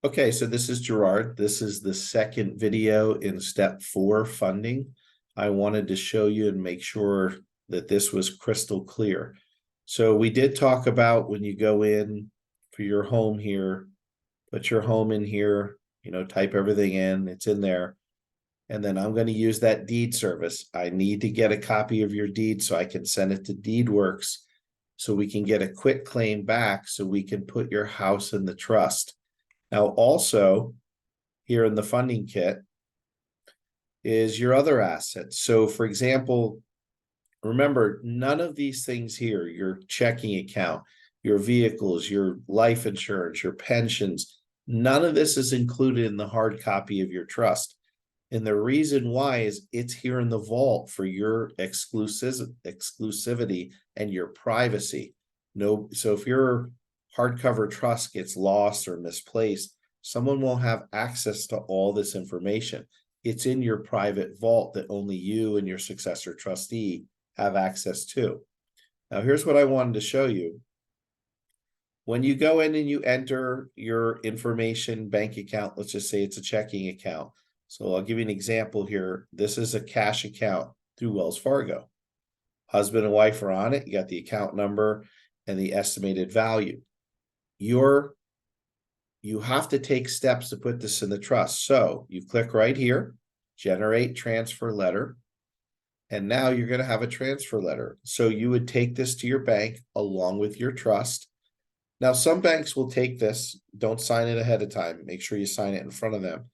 Okay, so this is Gerard. This is the second video in step 4 funding. I wanted to show you and make sure that this was crystal clear. So we did talk about when you go in for your home here, put your home in here, type everything in, it's in there. And then I'm going to use that deed service. I need to get a copy of your deed so I can send it to DeedWorks so we can get a quick claim back so we can put your house in the trust. Now, also here in the funding kit is your other assets. So for example, remember, none of these things here, your checking account, your vehicles, your life insurance, your pensions, none of this is included in the hard copy of your trust. And the reason why is it's here in the vault for your exclusivity and your privacy. No, so if your hardcover trust gets lost or misplaced, someone won't have access to all this information. It's in your private vault that only you and your successor trustee have access to. Now, here's what I wanted to show you. When you go in and you enter your information bank account, let's just say it's a checking account. So I'll give you an example here. This is a cash account through Wells Fargo. Husband and wife are on it. You got the account number and the estimated value. You have to take steps to put this in the trust. So you click right here, generate transfer letter. And now you're going to have a transfer letter. So you would take this to your bank along with your trust. Now, some banks will take this, don't sign it ahead of time. Make sure you sign it in front of them.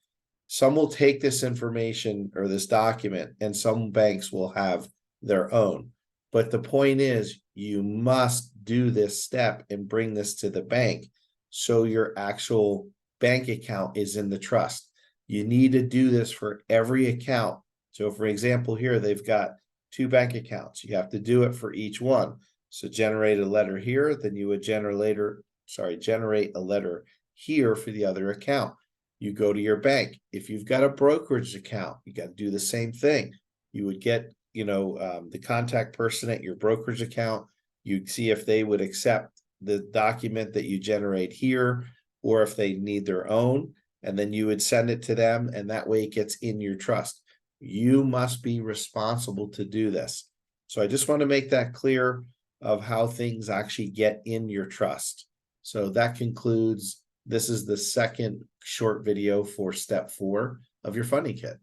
Some will take this information or this document, and some banks will have their own. But the point is, you must do this step and bring this to the bank so your actual bank account is in the trust. You need to do this for every account. So for example, here they've got 2 bank accounts. You have to do it for each one. So generate a letter here, then you would generate a letter here for the other account. You go to your bank. If you've got a brokerage account, you got to do the same thing. You would get, the contact person at your brokerage account. You'd see if they would accept the document that you generate here, or if they need their own, and then you would send it to them, and that way it gets in your trust. You must be responsible to do this. So I just want to make that clear of how things actually get in your trust. So that concludes. This is the second short video for step 4 of your funding kit.